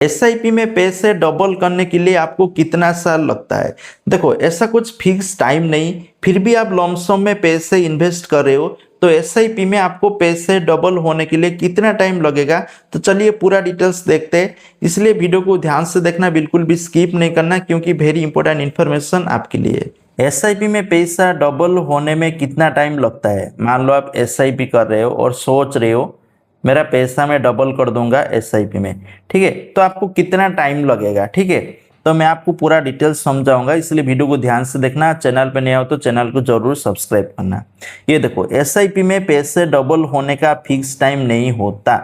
SIP में पैसे double करने के लिए आपको कितना साल लगता है? देखो, ऐसा कुछ फिक्स टाइम नहीं, फिर भी आप लमसम में पैसे इन्वेस्ट कर रहे हो तो एसआईपी में आपको पैसे डबल होने के लिए कितना टाइम लगेगा, तो चलिए पूरा डिटेल्स देखते हैं। इसलिए वीडियो को ध्यान से देखना, बिल्कुल भी स्किप नहीं करना, क्योंकि वेरी इंपॉर्टेंट इन्फॉर्मेशन आपके लिए। एसआईपी में पैसा डबल होने में कितना टाइम लगता है? मान लो आप एसआईपी कर रहे हो और सोच रहे हो मेरा पैसा मैं डबल कर दूंगा एसआईपी में, ठीक है, तो आपको कितना टाइम लगेगा, ठीक है, तो मैं आपको पूरा डिटेल्स समझाऊंगा, इसलिए वीडियो को ध्यान से देखना। चैनल पे नया हो तो चैनल को जरूर सब्सक्राइब करना। ये देखो, एसआईपी में पैसे डबल होने का फिक्स टाइम नहीं होता,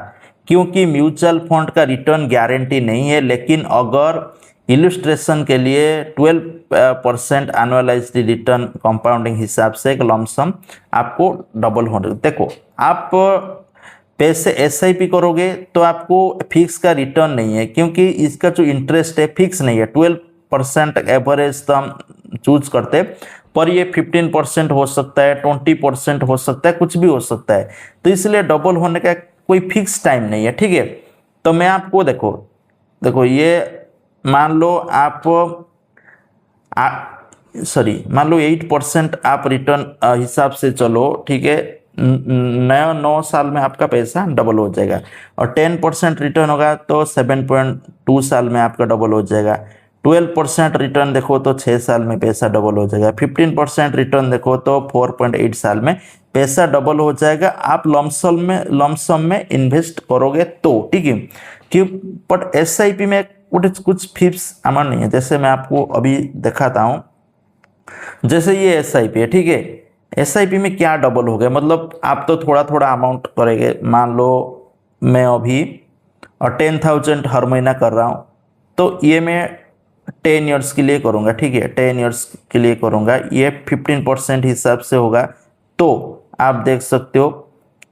क्योंकि म्यूचुअल फंड का रिटर्न गारंटी नहीं है। लेकिन अगर इलस्ट्रेशन के लिए 12% एनुअलाइज्ड रिटर्न कंपाउंडिंग हिसाब से एक लमसम आपको डबल होने, देखो आप पैसे एसआईपी करोगे तो आपको फिक्स का रिटर्न नहीं है, क्योंकि इसका जो इंटरेस्ट है फिक्स नहीं है। 12% एवरेज तो हम चूज करते, पर ये 15% हो सकता है, 20% हो सकता है, कुछ भी हो सकता है, तो इसलिए डबल होने का कोई फिक्स टाइम नहीं है, ठीक है। तो मैं आपको देखो देखो ये मान लो आप मान लो 8% आप रिटर्न हिसाब से चलो, ठीक है, नया 9 साल में आपका पैसा डबल हो जाएगा। और 10% रिटर्न होगा तो 7.2 साल में आपका डबल हो जाएगा। 12% रिटर्न देखो तो 6 साल में पैसा डबल हो जाएगा। 15% रिटर्न देखो तो 4.8 साल में पैसा डबल हो जाएगा। आप लमसम में इन्वेस्ट करोगे तो, ठीक है, क्यों, बट एसआईपी में कुछ फिक्स अमाउंट नहीं है। जैसे मैं आपको अभी दिखाता हूँ, जैसे ये एसआईपी है, ठीक है, एसआईपी में क्या डबल हो गया, मतलब आप तो थोड़ा थोड़ा अमाउंट करेंगे। मान लो मैं अभी 10,000 हर महीना कर रहा हूँ, तो ये मैं 10 ईयर्स के लिए करूँगा, ठीक है, 10 ईयर्स के लिए करूँगा, ये 15% हिसाब से होगा। तो आप देख सकते हो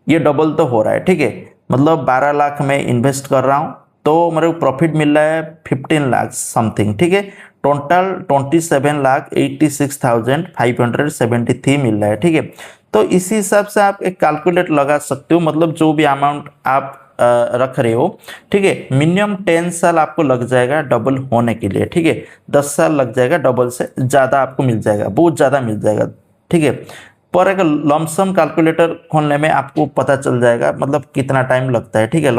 ये डबल तो हो रहा है, ठीक है, मतलब 12 लाख में इन्वेस्ट कर रहा हूँ तो मेरे को प्रॉफिट मिल रहा है 15 लाख समथिंग, ठीक है, टोटल 27,86,573 मिल रहा है, ठीक है। तो इसी हिसाब से आप एक कैलकुलेट लगा सकते हो, मतलब जो भी अमाउंट आप रख रहे हो, ठीक है, मिनिमम 10 साल आपको लग जाएगा डबल होने के लिए, ठीक है, 10 साल लग जाएगा, डबल से ज़्यादा आपको मिल जाएगा, बहुत ज़्यादा मिल जाएगा, ठीक है। पर एक लमसम कैलकुलेटर खोलने में आपको पता चल जाएगा मतलब कितना टाइम लगता है, ठीक है।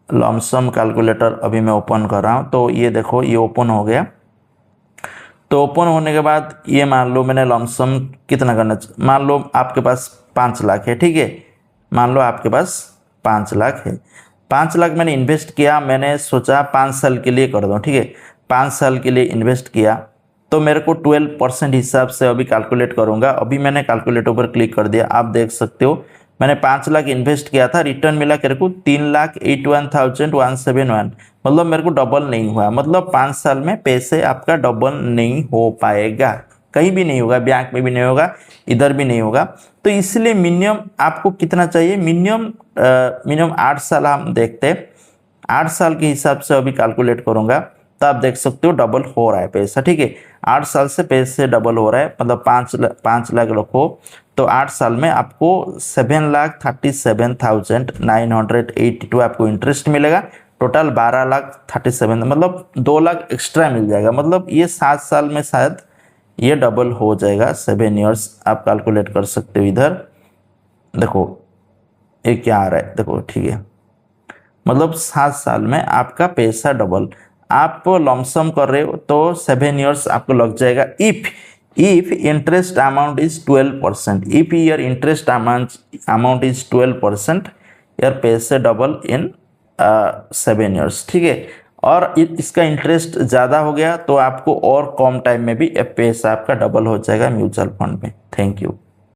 लमसम कैलकुलेटर अभी मैं ओपन कर रहा हूँ, तो ये देखो ये ओपन हो गया। तो ओपन होने के बाद ये मान लो मैंने लमसम कितना करना, मान लो आपके पास 5 लाख है, ठीक है, मान लो आपके पास 5 लाख है, 5 लाख मैंने इन्वेस्ट किया, मैंने सोचा 5 साल के लिए कर दूँ, ठीक है, 5 साल के लिए इन्वेस्ट किया तो मेरे को 12% हिसाब से अभी कैलकुलेट करूँगा। अभी मैंने कैलकुलेटर पर क्लिक कर दिया, आप देख सकते हो मैंने 5 लाख इन्वेस्ट किया था, रिटर्न मिला मेरे को 3,81,171, मतलब मेरे को डबल नहीं हुआ। मतलब 5 साल में पैसे आपका डबल नहीं हो पाएगा, कहीं भी नहीं होगा, बैंक में भी नहीं होगा, इधर भी नहीं होगा। तो इसलिए मिनिमम आपको कितना चाहिए, मिनिमम 8 साल हम देखते हैं, 8 साल के हिसाब से अभी कैलकुलेट करूंगा, तो आप देख सकते हो डबल हो रहा है पैसा, ठीक है, 8 साल से पैसे डबल हो रहा है, मतलब 5 लाख रखो तो 8 साल में आपको 7,37,982 आपको इंटरेस्ट मिलेगा। टोटल 12,37,000, मतलब 2 लाख एक्स्ट्रा मिल जाएगा। मतलब ये 7 साल में शायद ये डबल हो जाएगा। 7 ईयर्स आप कैलकुलेट कर सकते हो। इधर देखो ये क्या आ रहा है, देखो, ठीक है, मतलब 7 साल में आपका पैसा डबल। आप लमसम कर रहे हो तो 7 ईयर्स आपको लग जाएगा। If interest amount is 12%, if your interest amount is 12%, your पैसे डबल इन 7 ईयर्स, ठीक है। और इसका इंटरेस्ट ज़्यादा हो गया तो आपको और कम टाइम में भी पैसा आपका डबल हो जाएगा म्यूचुअल फंड में। Thank you.